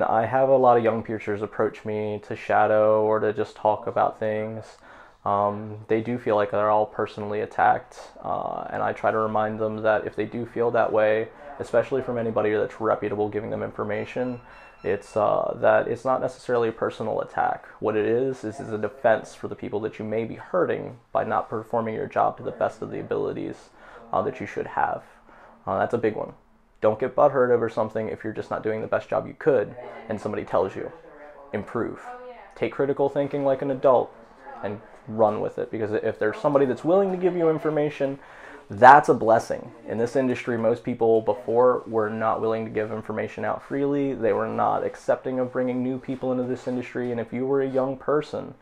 when I have a lot of young piercers approach me to shadow or to just talk about things, they do feel like they're all personally attacked. And I try to remind them that if they do feel that way, especially from anybody that's reputable giving them information, it's that it's not necessarily a personal attack. What it is a defense for the people that you may be hurting by not performing your job to the best of the abilities that you should have. That's a big one. Don't get butthurt over something if you're just not doing the best job you could and somebody tells you. Improve. Take critical thinking like an adult and run with it, because if there's somebody that's willing to give you information, that's a blessing. In this industry, most people before were not willing to give information out freely. They were not accepting of bringing new people into this industry, and if you were a young person,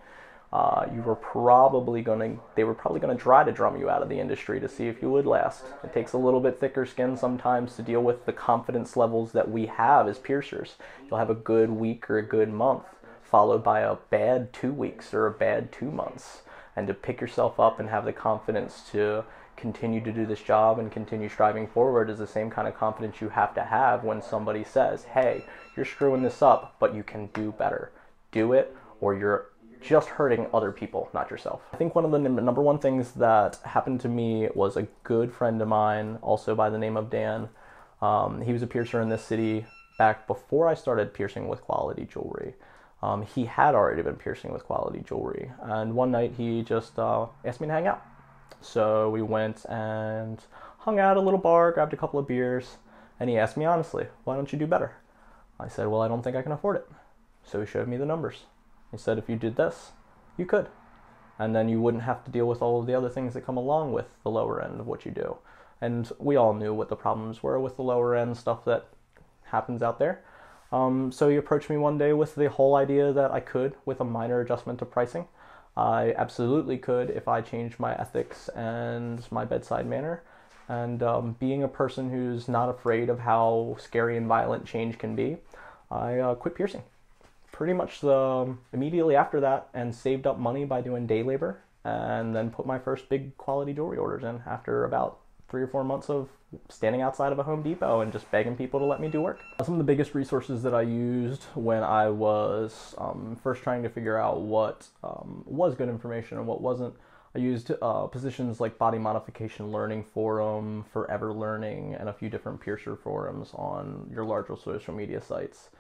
they were probably going to try to drum you out of the industry to see if you would last. It takes a little bit thicker skin sometimes to deal with the confidence levels that we have as piercers. You'll have a good week or a good month, followed by a bad 2 weeks or a bad 2 months. And to pick yourself up and have the confidence to continue to do this job and continue striving forward is the same kind of confidence you have to have when somebody says, hey, you're screwing this up, but you can do better. Do it, or you're just hurting other people, not yourself. I think one of the number one things that happened to me was a good friend of mine, also by the name of Dan. He was a piercer in this city back before I started piercing with quality jewelry. He had already been piercing with quality jewelry, and one night he just asked me to hang out. So we went and hung out at a little bar, grabbed a couple of beers, and he asked me honestly, why don't you do better? I said, well, I don't think I can afford it. So he showed me the numbers. He said, if you did this, you could. And then you wouldn't have to deal with all of the other things that come along with the lower end of what you do. And we all knew what the problems were with the lower end stuff that happens out there. So he approached me one day with the whole idea that I could, with a minor adjustment to pricing. I absolutely could if I changed my ethics and my bedside manner. And being a person who's not afraid of how scary and violent change can be, I quit piercing. Pretty much immediately after that, and saved up money by doing day labor, and then put my first big quality jewelry orders in after about 3 or 4 months of standing outside of a Home Depot and just begging people to let me do work. Some of the biggest resources that I used when I was first trying to figure out what was good information and what wasn't, I used positions like Body Modification Learning Forum, Forever Learning, and a few different piercer forums on your larger social media sites.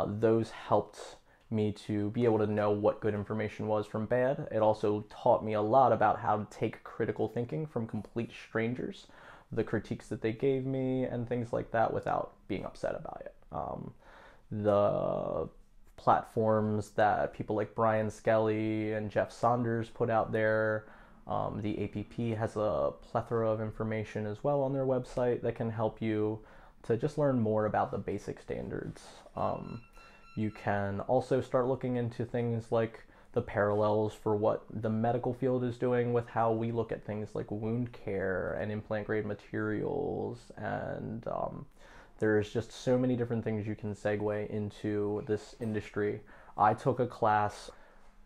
Those helped me to be able to know what good information was from bad. It also taught me a lot about how to take critical thinking from complete strangers, the critiques that they gave me, and things like that without being upset about it. The platforms that people like Brian Skelly and Jeff Saunders put out there, the APP has a plethora of information as well on their website that can help you to just learn more about the basic standards. You can also start looking into things like the parallels for what the medical field is doing with how we look at things like wound care and implant grade materials, and there's just so many different things you can segue into this industry. I took a class,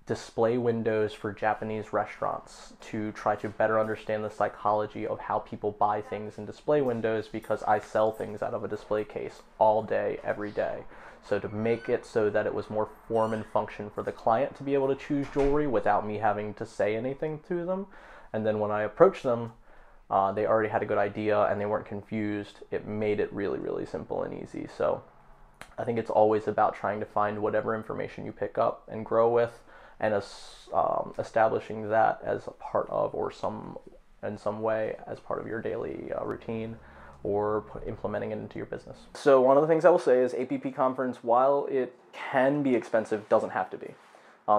Display Windows for Japanese Restaurants, to try to better understand the psychology of how people buy things in display windows, because I sell things out of a display case all day, every day. So to make it so that it was more form and function for the client to be able to choose jewelry without me having to say anything to them. And then when I approached them, they already had a good idea and they weren't confused. It made it really, really simple and easy. So I think it's always about trying to find whatever information you pick up and grow with, and establishing that as a part of, or in some way as part of your daily routine, or implementing it into your business. So one of the things I will say is APP conference, while it can be expensive, doesn't have to be.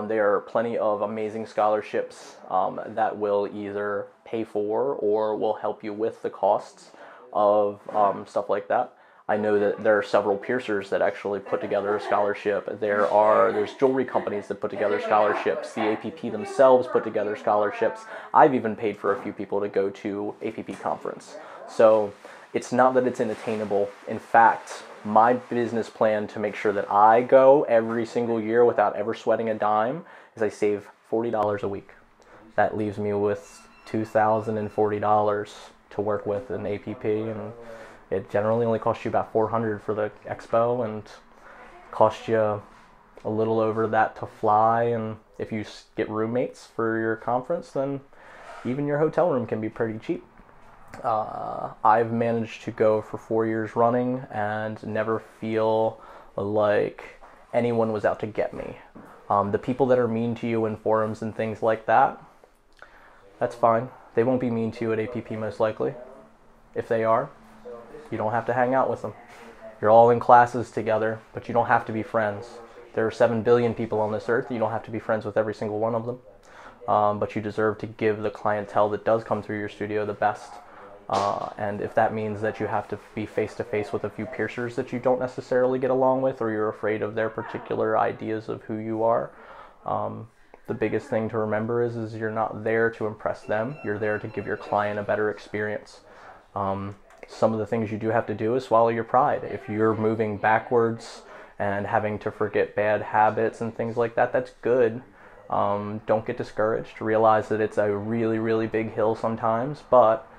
There are plenty of amazing scholarships that will either pay for or will help you with the costs of stuff like that. I know that there are several piercers that actually put together a scholarship. There's jewelry companies that put together scholarships. The APP themselves put together scholarships. I've even paid for a few people to go to APP conference. So it's not that it's unattainable. In fact, my business plan to make sure that I go every single year without ever sweating a dime is I save $40 a week. That leaves me with $2,040 to work with in APP, and it generally only costs you about $400 for the expo and cost you a little over that to fly, and if you get roommates for your conference, then even your hotel room can be pretty cheap. I've managed to go for 4 years running and never feel like anyone was out to get me. The people that are mean to you in forums and things like that, that's fine. They won't be mean to you at APP most likely. If they are, you don't have to hang out with them. You're all in classes together, but you don't have to be friends. There are 7 billion people on this earth. You don't have to be friends with every single one of them. But you deserve to give the clientele that does come through your studio the best. And if that means that you have to be face-to-face with a few piercers that you don't necessarily get along with, or you're afraid of their particular ideas of who you are, the biggest thing to remember is you're not there to impress them. You're there to give your client a better experience. Some of the things you do have to do is swallow your pride. If you're moving backwards and having to forget bad habits and things like that, that's good. Don't get discouraged. Realize that it's a really, really big hill sometimes, but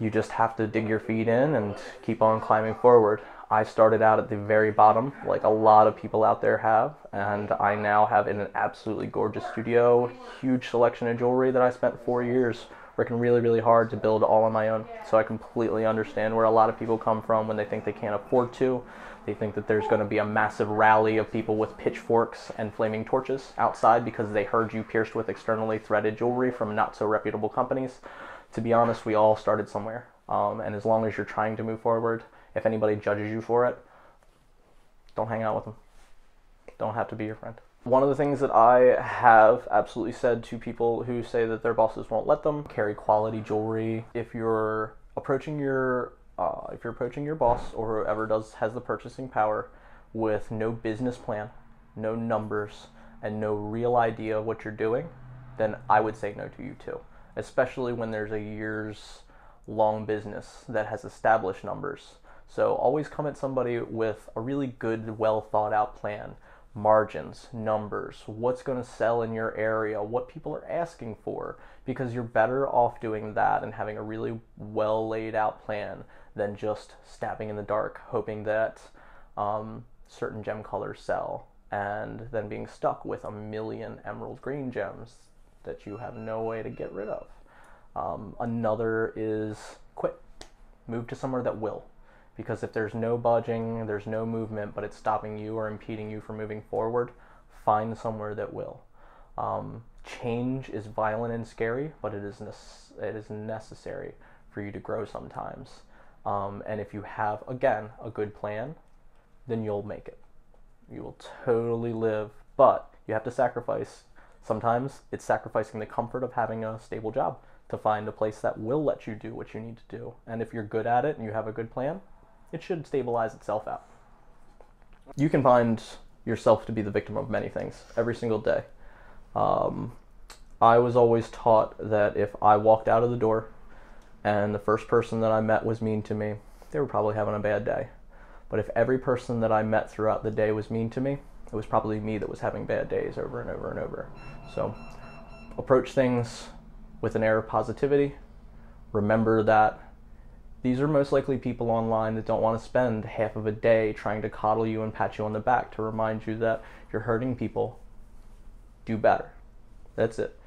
you just have to dig your feet in and keep on climbing forward. I started out at the very bottom, like a lot of people out there have, and I now have an absolutely gorgeous studio, huge selection of jewelry that I spent 4 years working really, really hard to build all on my own. So I completely understand where a lot of people come from when they think they can't afford to. They think that there's going to be a massive rally of people with pitchforks and flaming torches outside because they heard you pierced with externally threaded jewelry from not so reputable companies. To be honest, we all started somewhere. And as long as you're trying to move forward, if anybody judges you for it, don't hang out with them. Don't have to be your friend. One of the things that I have absolutely said to people who say that their bosses won't let them carry quality jewelry, if you're approaching your boss or whoever has the purchasing power with no business plan, no numbers, and no real idea of what you're doing, then I would say no to you too. Especially when there's a years long business that has established numbers. So always come at somebody with a really good, well thought out plan. Margins, numbers, what's going to sell in your area, what people are asking for, because you're better off doing that and having a really well laid out plan than just stabbing in the dark, hoping that certain gem colors sell, and then being stuck with a million emerald green gems that you have no way to get rid of. Another is quit. Move to somewhere that will. Because if there's no budging, there's no movement, but it's stopping you or impeding you from moving forward, find somewhere that will. Change is violent and scary, but it is necessary for you to grow sometimes. And if you have, again, a good plan, then you'll make it. You will totally live, but you have to sacrifice. Sometimes it's sacrificing the comfort of having a stable job to find a place that will let you do what you need to do. And if you're good at it and you have a good plan, it should stabilize itself out. You can find yourself to be the victim of many things every single day. I was always taught that if I walked out of the door and the first person that I met was mean to me, they were probably having a bad day. But if every person that I met throughout the day was mean to me, it was probably me that was having bad days over and over and over. So approach things with an air of positivity. Remember that these are most likely people online that don't want to spend half of a day trying to coddle you and pat you on the back to remind you that you're hurting people. Do better. That's it.